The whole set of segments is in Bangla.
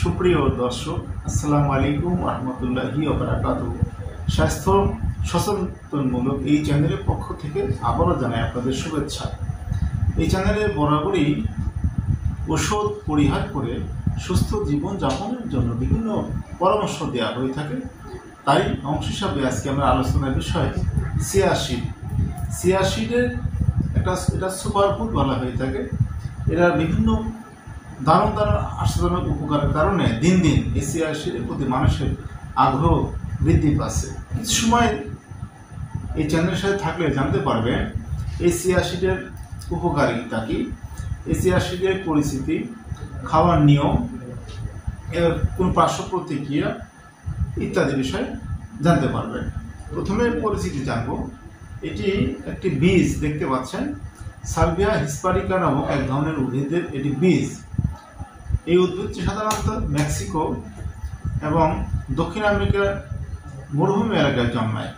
সুপ্রিয় দর্শক, আসসালামু আলাইকুম রহমতুল্লাহি ওয়া বারাকাতুহু। স্বাস্থ্য সচেতনমূলক এই চ্যানেলের পক্ষ থেকে আবারও জানাই আপনাদের শুভেচ্ছা। এই চ্যানেলে বরাবরই ওষুধ পরিহার করে সুস্থ জীবনযাপনের জন্য বিভিন্ন পরামর্শ দেওয়া হয়ে থাকে। তাই অংশ হিসাবে আজকে আমরা আলোচনার বিষয় চিয়া সিডের এটা সুপারফুড বলা হয়ে থাকে। এরা বিভিন্ন দারুণ আশ্চর্যজনক উপকারের কারণে দিন দিন এই চিয়া সিডের প্রতি মানুষের আগ্রহ বৃদ্ধি পাচ্ছে। কিছু সময় এই চ্যানেলের সাথে থাকলে জানতে পারবেন এই চিয়া সিডের উপকারিতা কি, এই চিয়া সিডের পরিস্থিতি, খাওয়ার নিয়ম, এর কোন পার্শ্ব প্রতিক্রিয়া ইত্যাদি বিষয় জানতে পারবেন। প্রথমে পরিচিতি জানবো। এটি একটি বীজ, দেখতে পাচ্ছেন, সালভিয়া হিস্পারিকা নামক এক ধরনের উদ্ভিদের এটি বীজ। এই উদ্ভিদটি সাধারণত মেক্সিকো এবং দক্ষিণ আমেরিকার মরুভূমি এলাকায় জন্মায়।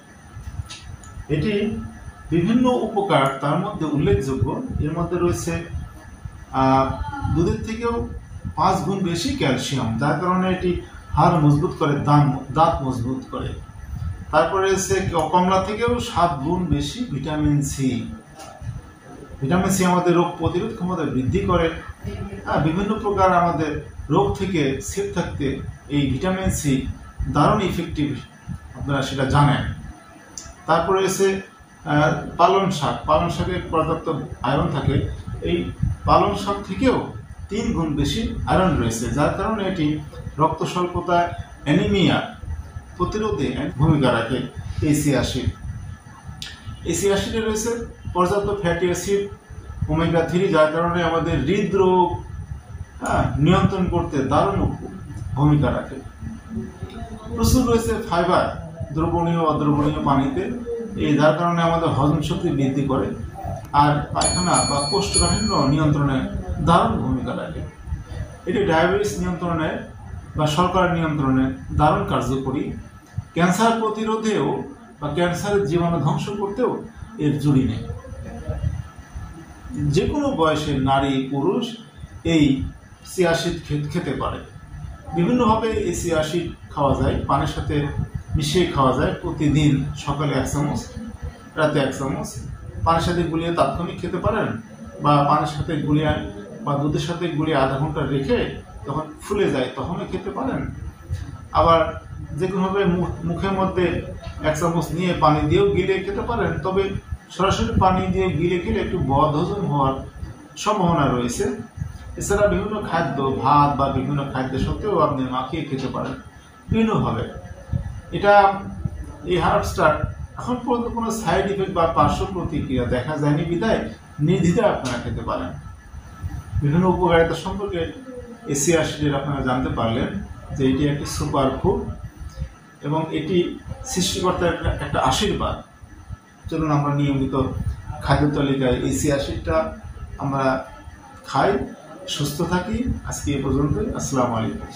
এটি বিভিন্ন উপকার, তার মধ্যে উল্লেখযোগ্য এর মধ্যে রয়েছে দুধের থেকেও 5 গুণ বেশি ক্যালসিয়াম, যার কারণে এটি হাড় মজবুত করে, দাঁত মজবুত করে। তারপরে রয়েছে কমলা থেকেও 7 গুণ বেশি ভিটামিন সি। ভিটামিন সি আমাদের রোগ প্রতিরোধ ক্ষমতা বৃদ্ধি করে। বিভিন্ন প্রকার আমাদের রোগ থেকে সেফ থাকতে এই ভিটামিন সি দারুণ ইফেক্টিভ, আপনারা সেটা জানেন। তারপরে রয়েছে পালং শাকে পর্যাপ্ত আয়রন থাকে। এই পালং শাক থেকেও 3 গুণ বেশি আয়রন রয়েছে, যার কারণে এটি রক্ত স্বল্পতা, অ্যানিমিয়া প্রতিরোধে ভূমিকা রাখে। এই চিয়া সিডে রয়েছে পর্যাপ্ত ফ্যাটি অ্যাসিড, ওমেগা 3, যার কারণে আমাদের হৃদরোগ নিয়ন্ত্রণ করতে দারুণ ভূমিকা রাখে। প্রচুর রয়েছে ফাইবার, দ্রবণীয় অদ্রবণীয় পানিতে, যার কারণে আমাদের হজম শক্তি বৃদ্ধি করে আর পায়খানা বা কোষ্ঠকাঠিন্য নিয়ন্ত্রণে দারুণ ভূমিকা রাখে। এটি ডায়াবেটিস নিয়ন্ত্রণে বা শর্করা নিয়ন্ত্রণে দারুণ কার্যকরী। ক্যান্সার প্রতিরোধেও বা ক্যান্সারের জীবাণু ধ্বংস করতেও এর জুড়ি নেই। যে কোনো বয়সের নারী পুরুষ এই চিয়া সিড খেতে পারে। বিভিন্নভাবে এই চিয়া সিড খাওয়া যায়, পানির সাথে মিশিয়ে খাওয়া যায়। প্রতিদিন সকালে 1 চামচ, রাতে 1 চামচ, পানির সাথে গুলিয়ে তাৎক্ষণিক খেতে পারেন, বা পানির সাথে গুলিয়ে বা দুধের সাথে গুলিয়ে আধা ঘন্টা রেখে যখন ফুলে যায় তখনই খেতে পারেন। আবার যে কোনোভাবে মুখের মধ্যে 1 চামচ নিয়ে পানি দিয়েও গিলে খেতে পারেন, তবে সরাসরি পানি দিয়ে গিলে খেলে একটু বদহজম হওয়ার সম্ভাবনা রয়েছে। এছাড়া বিভিন্ন খাদ্য, ভাত বা বিভিন্ন খাদ্যের সাথেও আপনি মাখিয়ে খেতে পারেন বিভিন্নভাবে। এই হার্বসটার এখন পর্যন্ত কোনো সাইড ইফেক্ট বা পার্শ্ব প্রতিক্রিয়া দেখা যায়নি বিধায় নির্দ্বিধায় আপনারা খেতে পারেন। বিভিন্ন উপকারিতা সম্পর্কে এই চিয়া সিডের আপনারা জানতে পারলেন যে এটি একটি সুপার ফুড এবং এটি সৃষ্টিকর্তার একটা আশীর্বাদ। চলুন আমরা নিয়মিত খাদ্য তালিকায় এই চিয়া সিডটা আমরা খাই, সুস্থ থাকি। আজকে এ পর্যন্তই। আসসালামু আলাইকুম।